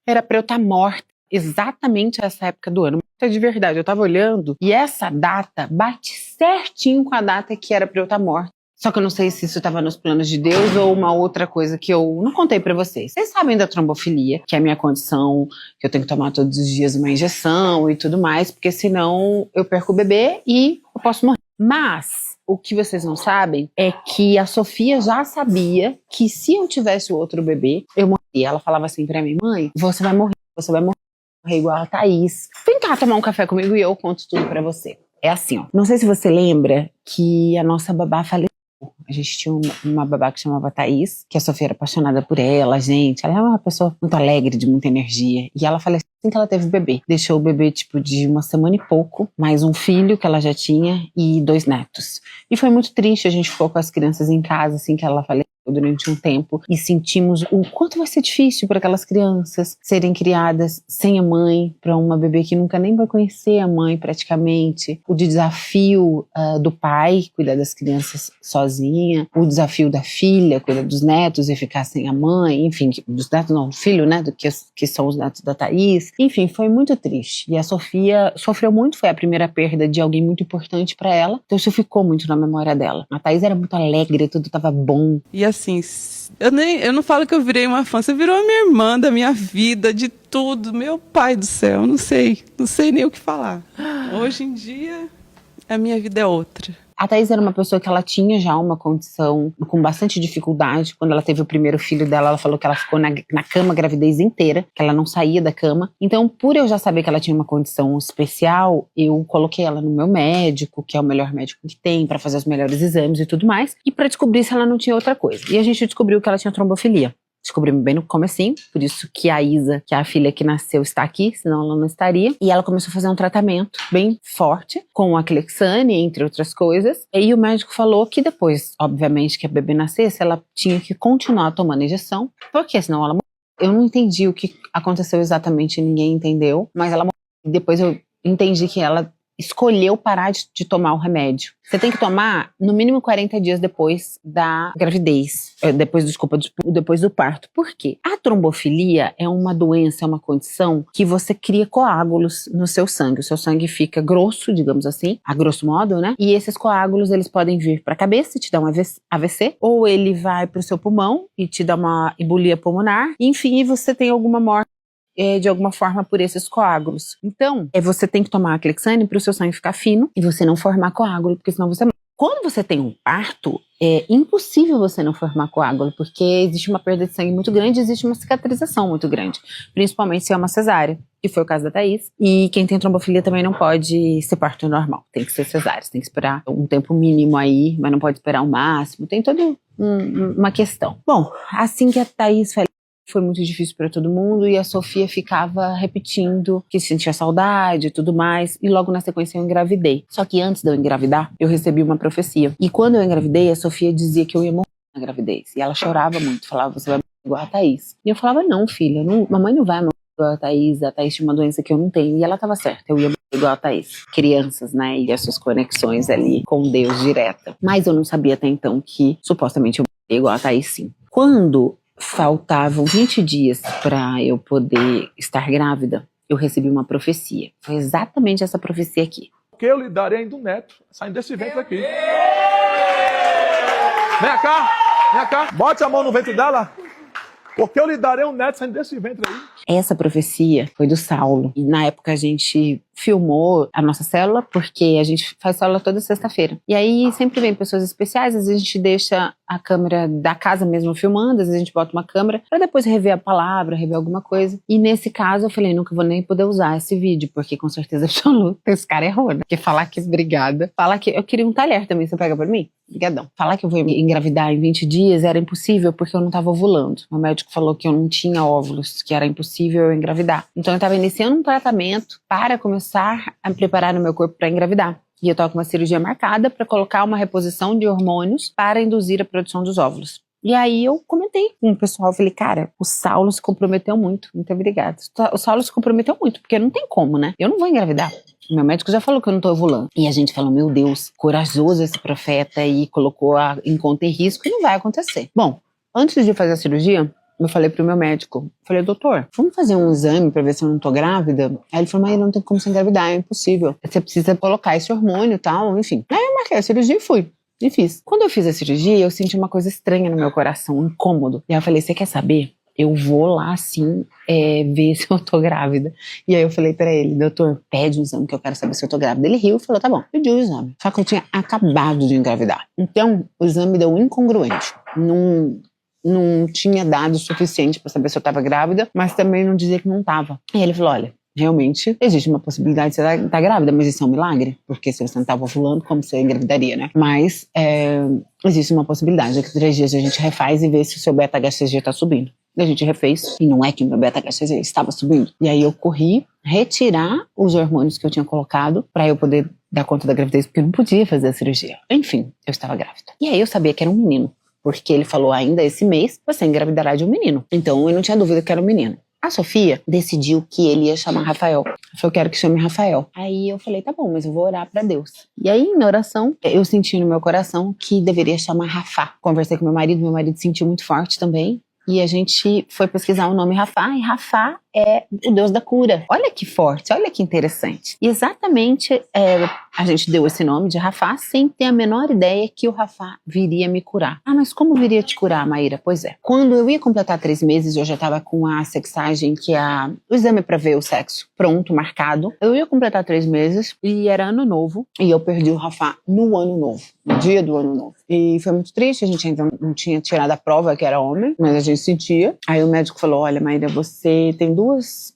era pra eu estar morta exatamente essa época do ano. Mas de verdade, eu tava olhando e essa data bate certinho com a data que era pra eu estar morta. Só que eu não sei se isso estava nos planos de Deus ou uma outra coisa que eu não contei pra vocês. Vocês sabem da trombofilia, que é a minha condição, que eu tenho que tomar todos os dias uma injeção e tudo mais, porque senão eu perco o bebê e eu posso morrer. Mas o que vocês não sabem é que a Sofia já sabia que se eu tivesse outro bebê, eu morreria. Ela falava assim pra mim: mãe, você vai morrer igual a Thaís. Vem cá tomar um café comigo e eu conto tudo pra você. É assim, ó. Não sei se você lembra que a nossa babá faleceu. A gente tinha uma babá que chamava Thaís, que a Sofia era apaixonada por ela, gente. Ela é uma pessoa muito alegre, de muita energia. E ela faleceu assim que ela teve o bebê. Deixou o bebê, tipo, de 1 semana e pouco, mais um filho que ela já tinha e 2 netos. E foi muito triste, a gente ficou com as crianças em casa, assim que ela faleceu, durante um tempo, e sentimos o quanto vai ser difícil para aquelas crianças serem criadas sem a mãe, para uma bebê que nunca nem vai conhecer a mãe praticamente, o desafio do pai cuidar das crianças sozinha, o desafio da filha cuidar dos netos e ficar sem a mãe, enfim, dos netos não, do filho, né, que são os netos da Thaís, enfim, foi muito triste, e a Sofia sofreu muito, foi a primeira perda de alguém muito importante para ela, então isso ficou muito na memória dela. A Thaís era muito alegre, tudo estava bom. E assim, eu não falo que eu virei uma fã, você virou a minha irmã da minha vida, de tudo, meu pai do céu, não sei nem o que falar. Hoje em dia, a minha vida é outra. A Thaís era uma pessoa que ela tinha já uma condição com bastante dificuldade. Quando ela teve o primeiro filho dela, ela falou que ela ficou na cama a gravidez inteira, que ela não saía da cama. Então, por eu já saber que ela tinha uma condição especial, eu coloquei ela no meu médico, que é o melhor médico que tem, para fazer os melhores exames e tudo mais, e para descobrir se ela não tinha outra coisa. E a gente descobriu que ela tinha trombofilia. Descobrimos bem no comecinho, por isso que a Isa, que é a filha que nasceu, está aqui, senão ela não estaria. E ela começou a fazer um tratamento bem forte, com a Clexane, entre outras coisas. E o médico falou que depois, obviamente, que a bebê nascesse, ela tinha que continuar tomando injeção, porque senão ela morreu. Eu não entendi o que aconteceu exatamente, ninguém entendeu, mas ela morreu. Depois eu entendi que ela escolheu parar de tomar o remédio. Você tem que tomar no mínimo 40 dias depois da gravidez, depois do parto. Por quê? A trombofilia é uma doença, é uma condição que você cria coágulos no seu sangue. O seu sangue fica grosso, digamos assim, a grosso modo, né? E esses coágulos, eles podem vir para a cabeça e te dar um AVC, ou ele vai para o seu pulmão e te dá uma embolia pulmonar. Enfim, você tem alguma morte de alguma forma por esses coágulos. Então, você tem que tomar a Clexane para o seu sangue ficar fino e você não formar coágulo, porque senão você morre. Quando você tem um parto, é impossível você não formar coágulo, porque existe uma perda de sangue muito grande, existe uma cicatrização muito grande, principalmente se é uma cesárea, que foi o caso da Thaís. E quem tem trombofilia também não pode ser parto normal, tem que ser cesárea, tem que esperar um tempo mínimo aí, mas não pode esperar o máximo, tem toda uma questão. Bom, assim que a Thaís foi muito difícil para todo mundo e a Sofia ficava repetindo que sentia saudade e tudo mais, e logo na sequência eu engravidei. Só que antes de eu engravidar, eu recebi uma profecia. E quando eu engravidei, a Sofia dizia que eu ia morrer na gravidez. E ela chorava muito, falava: você vai morrer igual a Thaís. E eu falava: não, filha, mamãe não vai morrer igual a Thaís tinha uma doença que eu não tenho. E ela estava certa, eu ia morrer igual a Thaís. Crianças, né, e as suas conexões ali com Deus direta. Mas eu não sabia até então que supostamente eu ia morrer igual a Thaís, sim. Quando faltavam 20 dias para eu poder estar grávida, eu recebi uma profecia. Foi exatamente essa profecia aqui. Porque eu lhe darei ainda um neto, saindo desse ventre aqui. Vem cá, bote a mão no ventre dela. Porque eu lhe darei um neto saindo desse ventre aí. Essa profecia foi do Saulo. E na época a gente filmou a nossa célula, porque a gente faz célula toda sexta-feira. E aí sempre vem pessoas especiais, às vezes a gente deixa a câmera da casa mesmo filmando, às vezes a gente bota uma câmera para depois rever a palavra, rever alguma coisa. E nesse caso eu falei: nunca vou nem poder usar esse vídeo, porque com certeza absoluta esse cara errou, né? Porque falar que obrigada, falar que eu queria um talher também, você pega pra mim? Obrigadão. Falar que eu vou engravidar em 20 dias era impossível porque eu não tava ovulando. O médico falou que eu não tinha óvulos, que era impossível eu engravidar. Então eu tava iniciando um tratamento para começar a preparar o meu corpo para engravidar. E eu tava com uma cirurgia marcada para colocar uma reposição de hormônios para induzir a produção dos óvulos. E aí eu comentei com o pessoal, falei: cara, o Saulo se comprometeu muito obrigada. O Saulo se comprometeu muito, porque não tem como, né? Eu não vou engravidar. O meu médico já falou que eu não tô ovulando. E a gente falou: meu Deus, corajoso esse profeta, e colocou em conta e risco, e não vai acontecer. Bom, antes de fazer a cirurgia, eu falei pro meu médico, falei, doutor, vamos fazer um exame pra ver se eu não tô grávida? Aí ele falou, mas não tem como você engravidar, é impossível. Você precisa colocar esse hormônio e tal, enfim. Aí eu marquei a cirurgia e fui. E fiz. Quando eu fiz a cirurgia, eu senti uma coisa estranha no meu coração, um incômodo. E aí eu falei, você quer saber? Eu vou lá, assim, ver se eu tô grávida. E aí eu falei pra ele, doutor, pede um exame que eu quero saber se eu tô grávida. Ele riu e falou, tá bom, pedi o exame. Só que eu tinha acabado de engravidar. Então, o exame deu incongruente. Não tinha dado suficiente pra saber se eu tava grávida, mas também não dizia que não tava. E ele falou, olha, realmente existe uma possibilidade de você estar grávida, mas isso é um milagre, porque se você não estava ovulando, como você engravidaria, né? Mas existe uma possibilidade, daqui a 3 dias a gente refaz e vê se o seu beta-HCG tá subindo. E a gente refez, e não é que o meu beta-HCG estava subindo. E aí eu corri retirar os hormônios que eu tinha colocado para eu poder dar conta da gravidez, porque eu não podia fazer a cirurgia. Enfim, eu estava grávida. E aí eu sabia que era um menino, porque ele falou, ainda esse mês você engravidará de um menino. Então eu não tinha dúvida que era um menino. A Sofia decidiu que ele ia chamar Rafael. Ela falou, eu quero que chame Rafael. Aí eu falei, tá bom, mas eu vou orar pra Deus. E aí, na oração, eu senti no meu coração que deveria chamar Rafá. Conversei com meu marido sentiu muito forte também. E a gente foi pesquisar o nome Rafá, e Rafá é o Deus da cura. Olha que forte, olha que interessante. E exatamente a gente deu esse nome de Rafá sem ter a menor ideia que o Rafá viria me curar. Ah, mas como viria te curar, Maíra? Pois é. Quando eu ia completar 3 meses, eu já estava com a sexagem, que é o exame para ver o sexo, pronto, marcado. Eu ia completar 3 meses e era ano novo, e eu perdi o Rafá no ano novo, no dia do ano novo. E foi muito triste, a gente ainda não tinha tirado a prova que era homem, mas a gente sentia. Aí o médico falou, olha, Maíra, você tem 2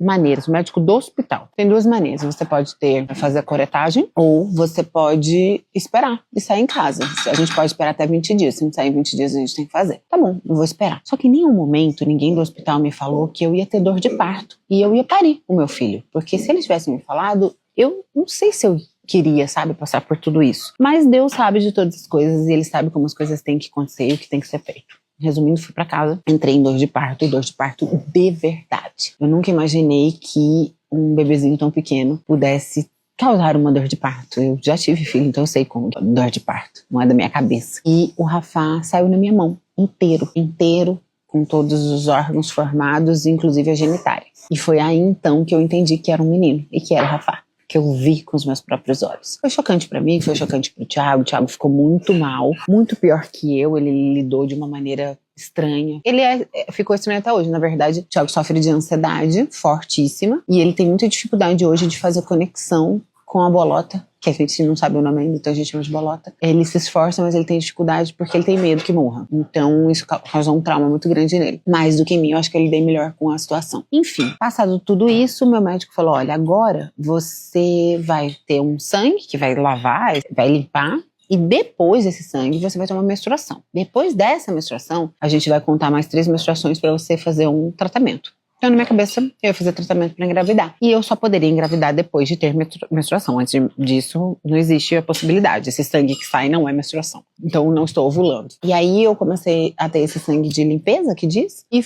maneiras, o médico do hospital tem 2 maneiras, você pode fazer a coretagem ou você pode esperar e sair em casa. A gente pode esperar até 20 dias, se não sair em 20 dias a gente tem que fazer. Tá bom, eu vou esperar. Só que em nenhum momento ninguém do hospital me falou que eu ia ter dor de parto e eu ia parir o meu filho, porque se eles tivessem me falado, eu não sei se eu queria, sabe, passar por tudo isso. Mas Deus sabe de todas as coisas e Ele sabe como as coisas têm que acontecer e o que tem que ser feito. Resumindo, fui pra casa, entrei em dor de parto, e dor de parto de verdade. Eu nunca imaginei que um bebezinho tão pequeno pudesse causar uma dor de parto. Eu já tive filho, então eu sei como dor de parto, não é da minha cabeça. E o Rafá saiu na minha mão, inteiro, com todos os órgãos formados, inclusive a genitália. E foi aí então que eu entendi que era um menino e que era o Rafá, que eu vi com os meus próprios olhos. Foi chocante pra mim, foi chocante pro Thiago. O Thiago ficou muito mal, muito pior que eu. Ele lidou de uma maneira estranha. Ele ficou estranho até hoje. Na verdade, o Thiago sofre de ansiedade fortíssima e ele tem muita dificuldade hoje de fazer conexão com a bolota, que a gente não sabe o nome ainda, então a gente chama de bolota. Ele se esforça, mas ele tem dificuldade porque ele tem medo que morra. Então isso causou um trauma muito grande nele. Mais do que em mim, eu acho que eu lidei melhor com a situação. Enfim, passado tudo isso, meu médico falou, olha, agora você vai ter um sangue que vai lavar, vai limpar, e depois desse sangue você vai ter uma menstruação. Depois dessa menstruação, a gente vai contar mais 3 menstruações para você fazer um tratamento. Então, na minha cabeça, eu ia fazer tratamento para engravidar. E eu só poderia engravidar depois de ter menstruação. Antes disso, não existe a possibilidade. Esse sangue que sai não é menstruação. Então, não estou ovulando. E aí, eu comecei a ter esse sangue de limpeza, que diz, e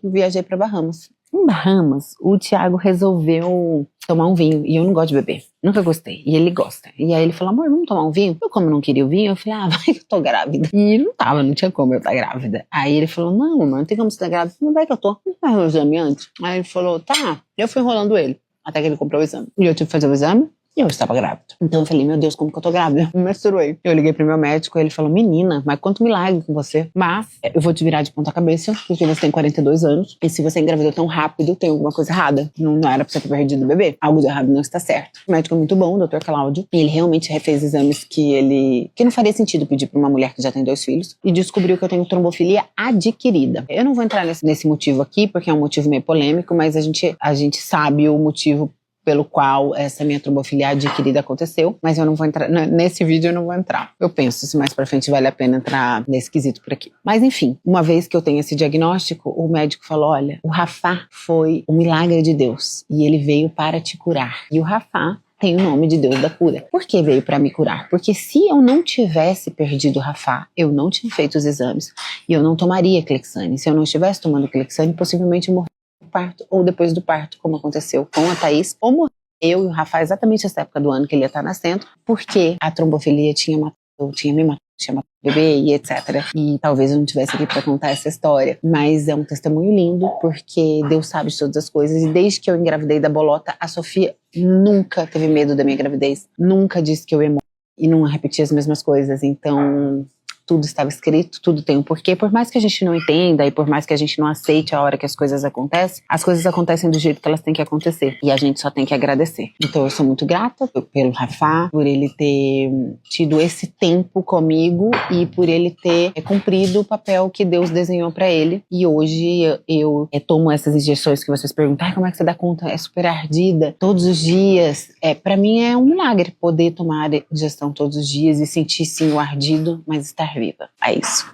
viajei para Bahamas. Em Bahamas, o Thiago resolveu tomar um vinho, e eu não gosto de beber. Nunca gostei, e ele gosta. E aí ele falou, amor, vamos tomar um vinho? Eu, como não queria o vinho, eu falei, vai que eu tô grávida. E não tinha como eu estar grávida. Aí ele falou, não, amor, não tem como você estar grávida. Não vai que eu tô. Não faz o exame antes? Aí ele falou, tá. Eu fui enrolando ele, até que ele comprou o exame. E eu tive que fazer o exame. E eu estava grávida. Então eu falei, meu Deus, como que eu tô grávida? Me menstruei. Eu liguei pro meu médico, ele falou, menina, mas quanto milagre com você. Mas eu vou te virar de ponta cabeça, porque você tem 42 anos. E se você engravidou tão rápido, tem alguma coisa errada. Não era pra você ter perdido o bebê. Algo de errado não está certo. O médico é muito bom, o Dr. Cláudio. E ele realmente refez exames que não faria sentido pedir pra uma mulher que já tem 2 filhos. E descobriu que eu tenho trombofilia adquirida. Eu não vou entrar nesse motivo aqui, porque é um motivo meio polêmico, mas a gente sabe o motivo pelo qual essa minha trombofilia adquirida aconteceu, mas eu não vou entrar, nesse vídeo eu não vou entrar. Eu penso se mais pra frente vale a pena entrar nesse quesito por aqui. Mas enfim, uma vez que eu tenho esse diagnóstico, o médico falou, olha, o Rafá foi um milagre de Deus e ele veio para te curar. E o Rafá tem o nome de Deus da cura. Por que veio para me curar? Porque se eu não tivesse perdido o Rafá, eu não tinha feito os exames e eu não tomaria Clexane. Se eu não estivesse tomando Clexane, possivelmente eu morreria do parto ou depois do parto, como aconteceu com a Thaís, ou morrer eu e o Rafa exatamente nessa época do ano que ele ia estar nascendo, porque a trombofilia tinha matado eu tinha me matado, tinha matado o bebê e etc. E talvez eu não estivesse aqui para contar essa história, mas é um testemunho lindo, porque Deus sabe de todas as coisas, e desde que eu engravidei da Bolota, a Sofia nunca teve medo da minha gravidez, nunca disse que eu ia morrer e não repetia as mesmas coisas. Então tudo estava escrito, tudo tem um porquê. Por mais que a gente não entenda e por mais que a gente não aceite a hora que as coisas acontecem do jeito que elas têm que acontecer. E a gente só tem que agradecer. Então eu sou muito grata pelo Rafa, por ele ter tido esse tempo comigo e por ele ter cumprido o papel que Deus desenhou pra ele. E hoje eu tomo essas injeções que vocês perguntaram, como é que você dá conta? É super ardida, todos os dias. Pra mim é um milagre poder tomar injeção todos os dias e sentir sim o ardido, mas estar viva. É isso.